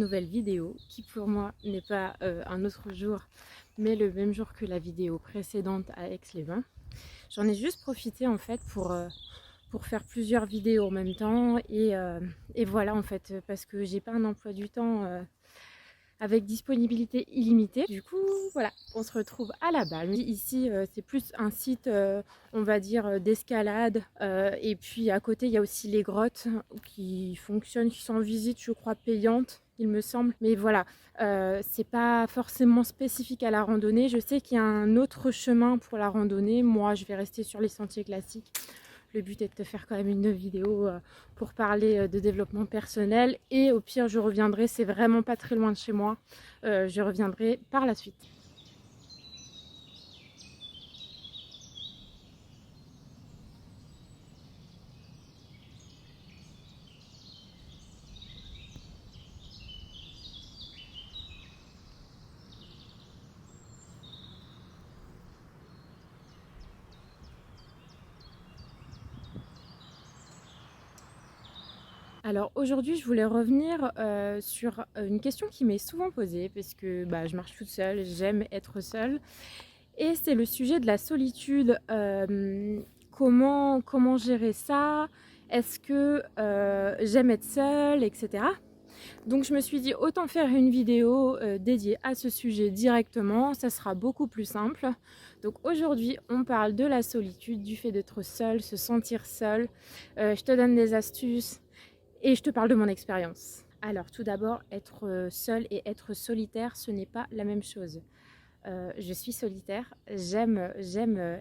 nouvelle vidéo qui pour moi n'est pas un autre jour mais le même jour que la vidéo précédente à Aix-les-Bains. J'en ai juste profité en fait pour faire plusieurs vidéos en même temps et voilà en fait parce que j'ai pas un emploi du temps avec disponibilité illimitée. Du coup, voilà, on se retrouve à la balle. Ici, c'est plus un site, on va dire, d'escalade. Et puis à côté, il y a aussi les grottes qui fonctionnent, qui sont en visite, je crois, payantes, il me semble. Mais voilà, c'est pas forcément spécifique à la randonnée. Je sais qu'il y a un autre chemin pour la randonnée. Moi, je vais rester sur les sentiers classiques. Le but est de te faire quand même une vidéo pour parler de développement personnel. Et au pire, je reviendrai, c'est vraiment pas très loin de chez moi. Je reviendrai par la suite. Alors aujourd'hui, je voulais revenir sur une question qui m'est souvent posée parce que je marche toute seule, j'aime être seule. Et c'est le sujet de la solitude. Comment gérer ça? Est-ce que j'aime être seule, etc. Donc je me suis dit autant faire une vidéo dédiée à ce sujet directement, ça sera beaucoup plus simple. Donc aujourd'hui on parle de la solitude, du fait d'être seule, se sentir seule. Je te donne des astuces et je te parle de mon expérience. Alors tout d'abord, être seule et être solitaire, ce n'est pas la même chose. Je suis solitaire, j'aime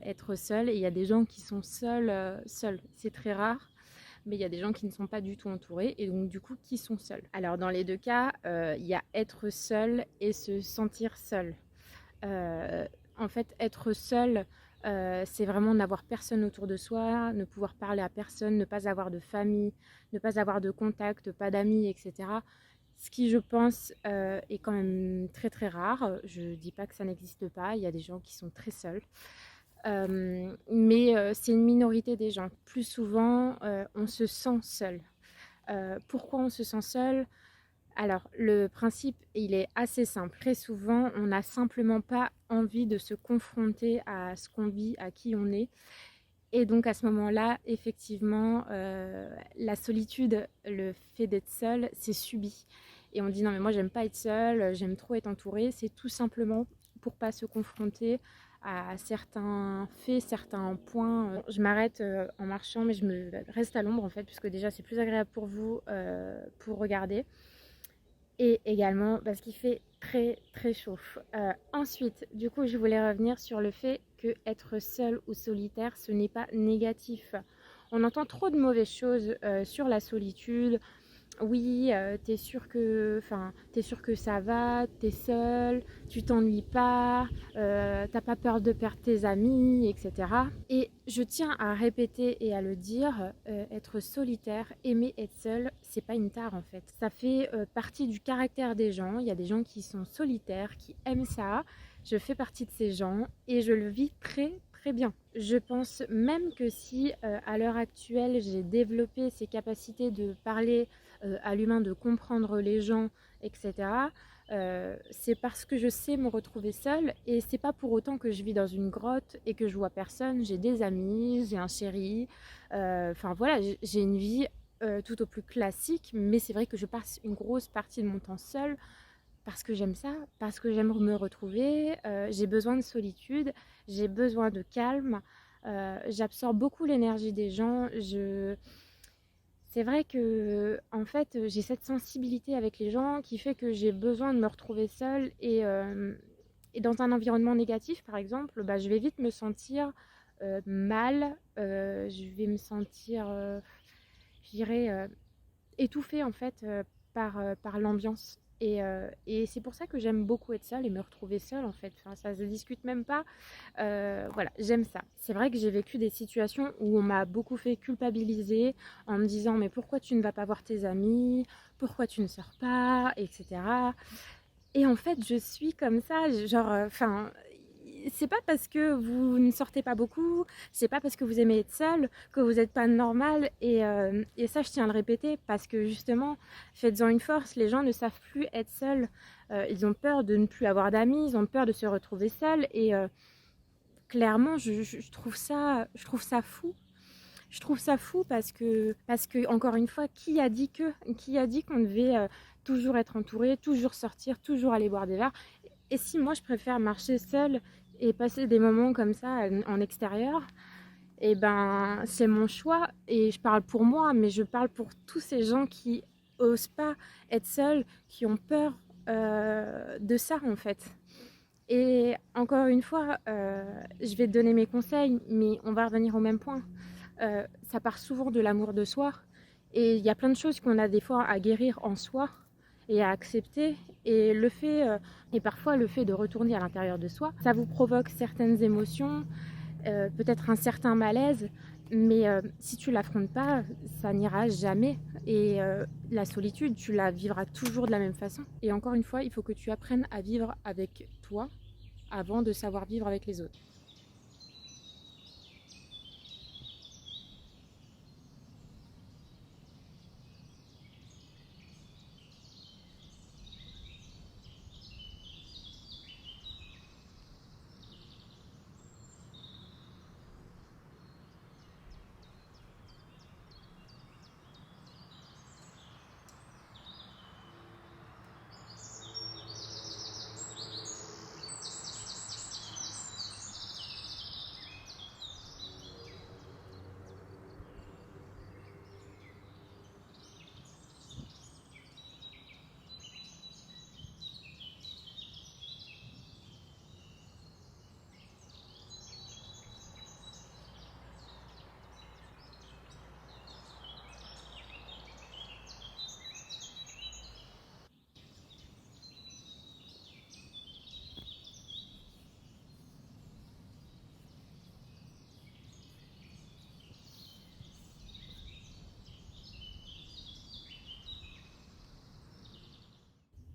être seule et il y a des gens qui sont seuls. C'est très rare, mais il y a des gens qui ne sont pas du tout entourés et donc du coup qui sont seuls. Alors dans les deux cas, il y a être seul et se sentir seul. En fait, être seul, c'est vraiment n'avoir personne autour de soi, ne pouvoir parler à personne, ne pas avoir de famille, ne pas avoir de contact, pas d'amis, etc. Ce qui, je pense, est quand même très très rare. Je ne dis pas que ça n'existe pas, il y a des gens qui sont très seuls. Mais c'est une minorité des gens. Plus souvent, on se sent seul. Pourquoi on se sent seul? Alors, le principe, il est assez simple. Très souvent, on n'a simplement pas envie de se confronter à ce qu'on vit, à qui on est. Et donc, à ce moment-là, effectivement, la solitude, le fait d'être seul, c'est subi. Et on dit non, mais moi, j'aime pas être seule, j'aime trop être entourée. C'est tout simplement pour pas se confronter à certains faits, certains points. Je m'arrête en marchant, mais je me reste à l'ombre en fait, puisque déjà, c'est plus agréable pour vous pour regarder. Et également parce qu'il fait très très chaud. Ensuite, du coup, je voulais revenir sur le fait que être seul ou solitaire, ce n'est pas négatif. On entend trop de mauvaises choses sur la solitude. Oui, t'es sûr que ça va, t'es seul, tu t'ennuies pas, t'as pas peur de perdre tes amis, etc. Et je tiens à répéter et à le dire, être solitaire, aimer être seul, c'est pas une tare en fait. Ça fait partie du caractère des gens. Il y a des gens qui sont solitaires, qui aiment ça. Je fais partie de ces gens et je le vis très très bien. Je pense même que si à l'heure actuelle j'ai développé ces capacités de parler à l'humain, de comprendre les gens, etc. C'est parce que je sais me retrouver seule et c'est pas pour autant que je vis dans une grotte et que je vois personne. J'ai des amis, j'ai un chéri, enfin voilà, j'ai une vie tout au plus classique, mais c'est vrai que je passe une grosse partie de mon temps seule parce que j'aime ça, parce que j'aime me retrouver, j'ai besoin de solitude, j'ai besoin de calme, j'absorbe beaucoup l'énergie des gens, c'est vrai que en fait, j'ai cette sensibilité avec les gens qui fait que j'ai besoin de me retrouver seule et dans un environnement négatif, par exemple, je vais vite me sentir mal, je vais me sentir, je dirais, étouffée en fait par l'ambiance. Et c'est pour ça que j'aime beaucoup être seule et me retrouver seule en fait. Enfin, ça se discute même pas. Voilà, j'aime ça. C'est vrai que j'ai vécu des situations où on m'a beaucoup fait culpabiliser en me disant mais pourquoi tu ne vas pas voir tes amis, pourquoi tu ne sors pas, etc. Et en fait, je suis comme ça, genre, enfin, c'est pas parce que vous ne sortez pas beaucoup, c'est pas parce que vous aimez être seul que vous n'êtes pas normal. Et ça, je tiens à le répéter parce que justement, faites-en une force. Les gens ne savent plus être seuls. Ils ont peur de ne plus avoir d'amis, ils ont peur de se retrouver seuls. Et clairement, je trouve ça fou. Je trouve ça fou parce que encore une fois, qui a dit qu'on devait toujours être entouré, toujours sortir, toujours aller boire des verres. Et si moi je préfère marcher seule et passer des moments comme ça en extérieur, et ben c'est mon choix. Et je parle pour moi, mais je parle pour tous ces gens qui osent pas être seuls, qui ont peur de ça en fait. Et encore une fois, je vais te donner mes conseils, mais on va revenir au même point. Ça part souvent de l'amour de soi. Et il y a plein de choses qu'on a des fois à guérir en soi et à accepter. Et et parfois le fait de retourner à l'intérieur de soi, ça vous provoque certaines émotions, peut-être un certain malaise, mais si tu l'affrontes pas, ça n'ira jamais. Et la solitude, tu la vivras toujours de la même façon. Et encore une fois, il faut que tu apprennes à vivre avec toi avant de savoir vivre avec les autres.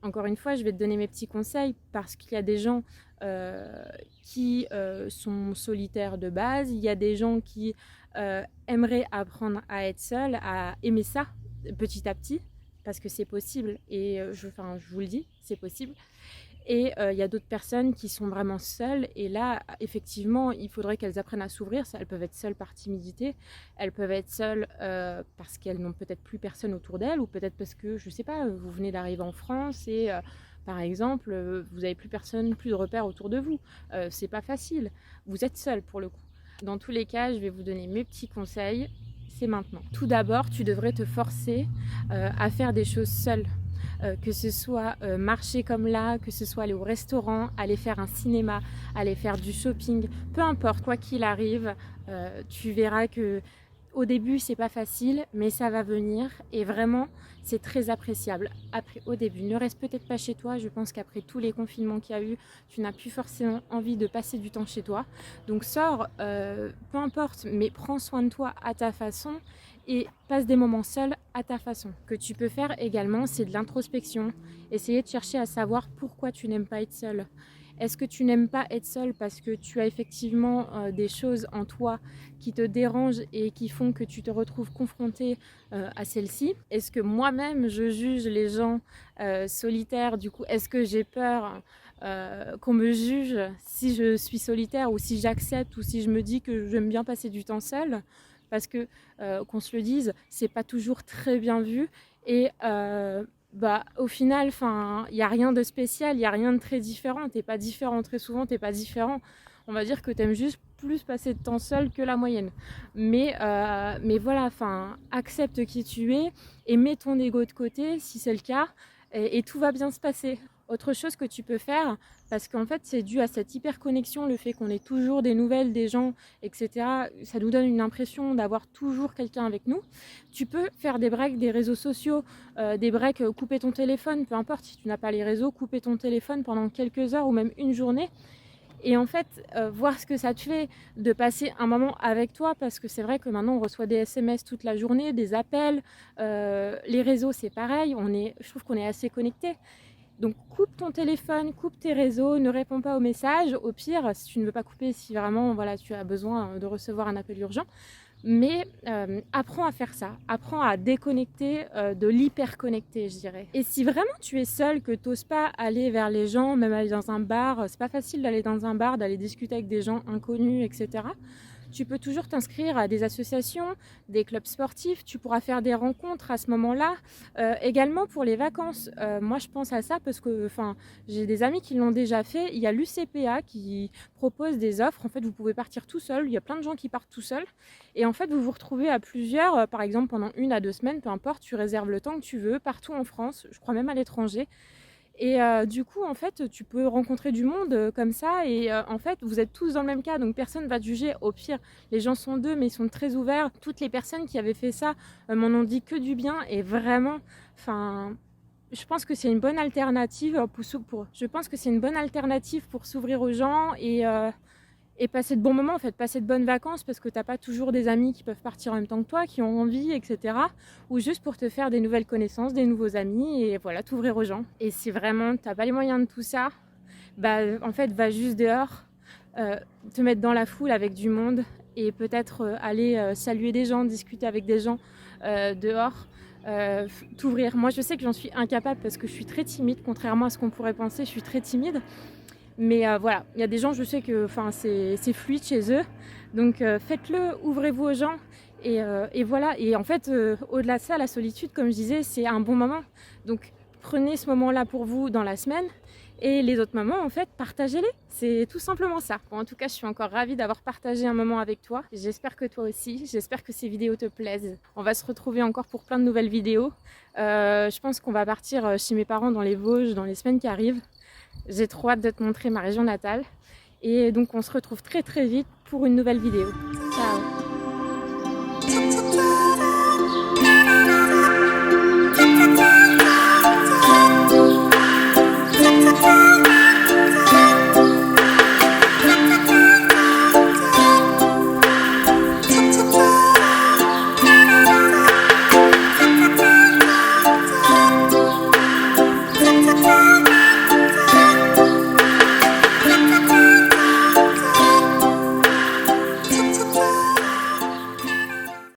Encore une fois, je vais te donner mes petits conseils parce qu'il y a des gens qui sont solitaires de base, il y a des gens qui aimeraient apprendre à être seuls, à aimer ça petit à petit, parce que c'est possible et je vous le dis, c'est possible. Et il y a d'autres personnes qui sont vraiment seules. Et là, effectivement, il faudrait qu'elles apprennent à s'ouvrir. Elles peuvent être seules par timidité. Elles peuvent être seules parce qu'elles n'ont peut-être plus personne autour d'elles. Ou peut-être parce que, je ne sais pas, vous venez d'arriver en France et, par exemple, vous n'avez plus personne, plus de repères autour de vous. C'est pas facile. Vous êtes seul pour le coup. Dans tous les cas, je vais vous donner mes petits conseils. C'est maintenant. Tout d'abord, tu devrais te forcer à faire des choses seules. Que ce soit marcher comme là, que ce soit aller au restaurant, aller faire un cinéma, aller faire du shopping, peu importe, quoi qu'il arrive, tu verras que au début c'est pas facile, mais ça va venir et vraiment c'est très appréciable. Après, au début, ne reste peut-être pas chez toi. Je pense qu'après tous les confinements qu'il y a eu, tu n'as plus forcément envie de passer du temps chez toi. Donc sors, peu importe, mais prends soin de toi à ta façon et passe des moments seuls à ta façon. Ce que tu peux faire également, c'est de l'introspection. Essayer de chercher à savoir pourquoi tu n'aimes pas être seul. Est-ce que tu n'aimes pas être seul parce que tu as effectivement des choses en toi qui te dérangent et qui font que tu te retrouves confronté à celle-ci? Est-ce que moi-même je juge les gens solitaires? Du coup, est-ce que j'ai peur qu'on me juge si je suis solitaire ou si j'accepte ou si je me dis que j'aime bien passer du temps seul? Parce que qu'on se le dise, c'est pas toujours très bien vu et au final, il n'y a rien de spécial, il n'y a rien de très différent. T'es pas différent très souvent, t'es pas différent. On va dire que t'aimes juste plus passer de temps seul que la moyenne. Mais voilà, accepte qui tu es et mets ton ego de côté si c'est le cas et tout va bien se passer. Autre chose que tu peux faire, parce qu'en fait c'est dû à cette hyper connexion, le fait qu'on ait toujours des nouvelles des gens, etc. Ça nous donne une impression d'avoir toujours quelqu'un avec nous. Tu peux faire des breaks des réseaux sociaux, des breaks, couper ton téléphone, peu importe si tu n'as pas les réseaux, couper ton téléphone pendant quelques heures ou même une journée. Et en fait, voir ce que ça te fait de passer un moment avec toi, parce que c'est vrai que maintenant on reçoit des SMS toute la journée, des appels, les réseaux c'est pareil, je trouve qu'on est assez connectés. Donc coupe ton téléphone, coupe tes réseaux, ne réponds pas aux messages. Au pire, si tu ne veux pas couper, si vraiment voilà, tu as besoin de recevoir un appel urgent, mais apprends à faire ça, apprends à déconnecter de l'hyper-connecté, je dirais. Et si vraiment tu es seul, que tu n'oses pas aller vers les gens, même aller dans un bar, c'est pas facile d'aller dans un bar, d'aller discuter avec des gens inconnus, etc. Tu peux toujours t'inscrire à des associations, des clubs sportifs, tu pourras faire des rencontres à ce moment-là. Également pour les vacances, moi je pense à ça parce que j'ai des amis qui l'ont déjà fait. Il y a l'UCPA qui propose des offres. En fait, vous pouvez partir tout seul. Il y a plein de gens qui partent tout seuls. Et en fait, vous vous retrouvez à plusieurs, par exemple pendant 1 à 2 semaines, peu importe, tu réserves le temps que tu veux, partout en France, je crois même à l'étranger. Et du coup, en fait, tu peux rencontrer du monde comme ça. Et en fait, vous êtes tous dans le même cas, donc personne ne va te juger. Au pire, les gens sont deux, mais ils sont très ouverts. Toutes les personnes qui avaient fait ça m'en ont dit que du bien. Et vraiment, je pense que c'est une bonne alternative je pense que c'est une bonne alternative pour s'ouvrir aux gens et passer de bons moments, en fait, passer de bonnes vacances parce que t'as pas toujours des amis qui peuvent partir en même temps que toi, qui ont envie, etc. Ou juste pour te faire des nouvelles connaissances, des nouveaux amis et voilà, t'ouvrir aux gens. Et si vraiment t'as pas les moyens de tout ça, bah en fait, va juste dehors, te mettre dans la foule avec du monde et peut-être aller saluer des gens, discuter avec des gens dehors. T'ouvrir. Moi, je sais que j'en suis incapable parce que je suis très timide, contrairement à ce qu'on pourrait penser, je suis très timide. Mais voilà, il y a des gens, je sais que c'est fluide chez eux. Donc faites-le, ouvrez-vous aux gens. Et voilà. Et en fait, au-delà de ça, la solitude, comme je disais, c'est un bon moment. Donc prenez ce moment-là pour vous dans la semaine. Et les autres moments, en fait, partagez-les. C'est tout simplement ça. Bon, en tout cas, je suis encore ravie d'avoir partagé un moment avec toi. J'espère que toi aussi. J'espère que ces vidéos te plaisent. On va se retrouver encore pour plein de nouvelles vidéos. Je pense qu'on va partir chez mes parents dans les Vosges dans les semaines qui arrivent. J'ai trop hâte de te montrer ma région natale. Et donc on se retrouve très très vite pour une nouvelle vidéo. Ciao!